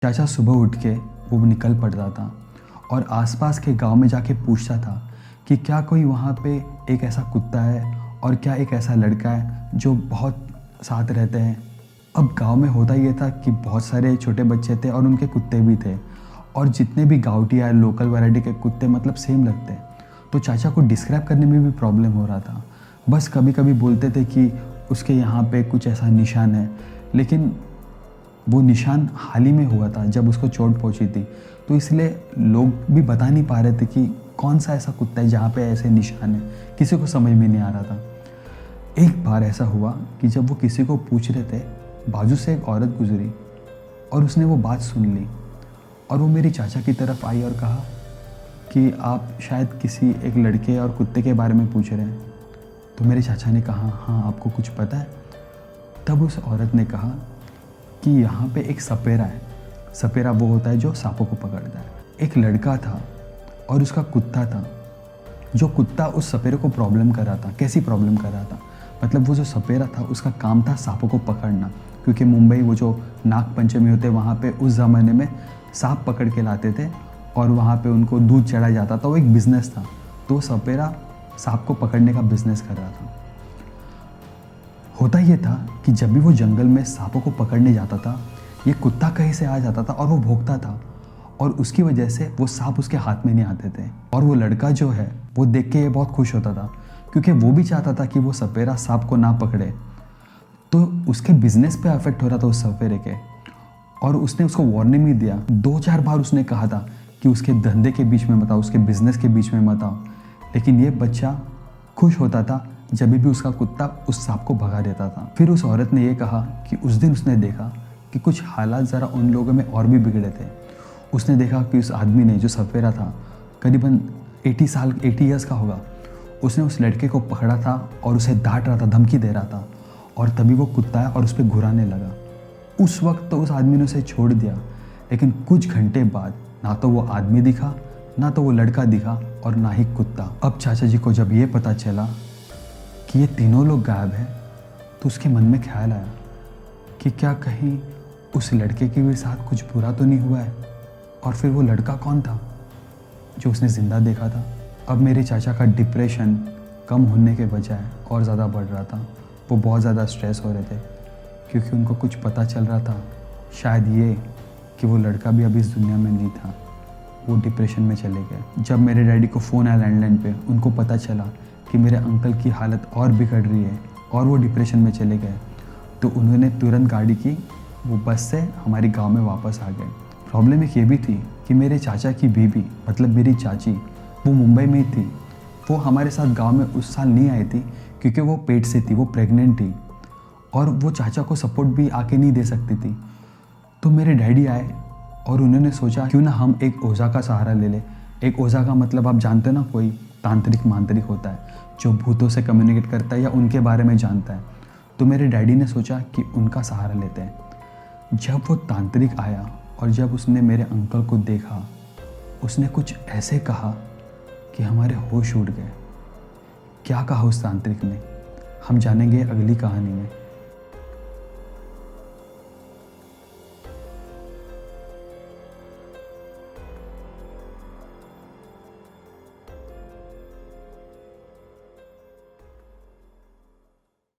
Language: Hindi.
चाचा सुबह उठ के वो निकल पड़ता था और आसपास के गांव में जाके पूछता था कि क्या कोई वहाँ पे एक ऐसा कुत्ता है और क्या एक ऐसा लड़का है जो बहुत साथ रहते हैं। अब गांव में होता ये था कि बहुत सारे छोटे बच्चे थे और उनके कुत्ते भी थे, और जितने भी गावटी या लोकल वैरायटी के कुत्ते मतलब सेम लगते। तो चाचा को डिस्क्राइब करने में भी प्रॉब्लम हो रहा था। बस कभी कभी बोलते थे कि उसके यहाँ पे कुछ ऐसा निशान है, लेकिन वो निशान हाल ही में हुआ था जब उसको चोट पहुंची थी, तो इसलिए लोग भी बता नहीं पा रहे थे कि कौन सा ऐसा कुत्ता है जहाँ पे ऐसे निशान है। किसी को समझ में नहीं आ रहा था। एक बार ऐसा हुआ कि जब वो किसी को पूछ रहे थे, बाजू से एक औरत गुजरी और उसने वो बात सुन ली और वो मेरी चाचा की तरफ आई और कहा कि आप शायद किसी एक लड़के और कुत्ते के बारे में पूछ रहे हैं। तो मेरे चाचा ने कहा, हाँ आपको कुछ पता है? तब उस औरत ने कहा कि यहाँ पे एक सपेरा है। सपेरा वो होता है जो सांपों को पकड़ता है। एक लड़का था और उसका कुत्ता था। जो कुत्ता उस सपेरे को प्रॉब्लम कर रहा था। कैसी प्रॉब्लम कर रहा था? मतलब वो जो सपेरा था उसका काम था सांपों को पकड़ना, क्योंकि मुंबई वो जो नाग पंचमी होते वहाँ पे उस ज़माने में सांप पकड़ के लाते थे और वहाँ पे उनको दूध चढ़ाया जाता था। वो एक बिज़नेस था। तो सपेरा सांप को पकड़ने का बिज़नेस कर रहा था। होता ये था कि जब भी वो जंगल में सांपों को पकड़ने जाता था, ये कुत्ता कहीं से आ जाता था और वो भौंकता था, और उसकी वजह से वो सांप उसके हाथ में नहीं आते थे। और वो लड़का जो है वो देख के ये बहुत खुश होता था, क्योंकि वो भी चाहता था कि वो सपेरा सांप को ना पकड़े। तो उसके बिजनेस पे अफेक्ट हो रहा था उस सपेरे के, और उसने उसको वार्निंग भी दिया। 2-4 बार उसने कहा था कि उसके धंधे के बीच में मत आओ, उसके बिजनेस के बीच में मत आओ, लेकिन ये बच्चा खुश होता था जब भी उसका कुत्ता उस सांप को भगा देता था। फिर उस औरत ने ये कहा कि उस दिन उसने देखा कि कुछ हालात ज़रा उन लोगों में और भी बिगड़े थे। उसने देखा कि उस आदमी ने, जो सपेरा था, करीबन 80 ईयर्स का होगा, उसने उस लड़के को पकड़ा था और उसे डांट रहा था, धमकी दे रहा था, और तभी वो कुत्ता है और उस पर घुराने लगा। उस वक्त तो उस आदमी ने उसे छोड़ दिया, लेकिन कुछ घंटे बाद ना तो वो आदमी दिखा, ना तो वो लड़का दिखा, और ना ही कुत्ता। अब चाचा जी को जब ये पता चला कि ये तीनों लोग गायब हैं, तो उसके मन में ख्याल आया कि क्या कहीं उस लड़के के भी साथ कुछ बुरा तो नहीं हुआ है। और फिर वो लड़का कौन था जो उसने ज़िंदा देखा था? अब मेरे चाचा का डिप्रेशन कम होने के बजाय और ज़्यादा बढ़ रहा था। वो बहुत ज़्यादा स्ट्रेस हो रहे थे, क्योंकि उनको कुछ पता चल रहा था, शायद ये कि वो लड़का भी अभी इस दुनिया में नहीं था। वो डिप्रेशन में चले गए। जब मेरे डैडी को फ़ोन आया लैंडलाइन पे, उनको पता चला कि मेरे अंकल की हालत और बिगड़ रही है और वो डिप्रेशन में चले गए, तो उन्होंने तुरंत गाड़ी की, वो बस से हमारे गांव में वापस आ गए। प्रॉब्लम एक ये भी थी कि मेरे चाचा की बीवी, मतलब मेरी चाची, वो मुंबई में ही थी। वो हमारे साथ गांव में उस साल नहीं आई थी, क्योंकि वो पेट से थी, वो प्रेग्नेंट थी, और वो चाचा को सपोर्ट भी आके नहीं दे सकती थी। तो मेरे डैडी आए और उन्होंने सोचा क्यों ना हम एक ओझा का सहारा ले लें। एक ओझा का मतलब आप जानते हो ना, कोई तांत्रिक मांत्रिक होता है जो भूतों से कम्युनिकेट करता है या उनके बारे में जानता है। तो मेरे डैडी ने सोचा कि उनका सहारा लेते हैं। जब वो तांत्रिक आया और जब उसने मेरे अंकल को देखा, उसने कुछ ऐसे कहा कि हमारे होश उड़ गए। क्या कहा उस तांत्रिक ने, हम जानेंगे अगली कहानी में।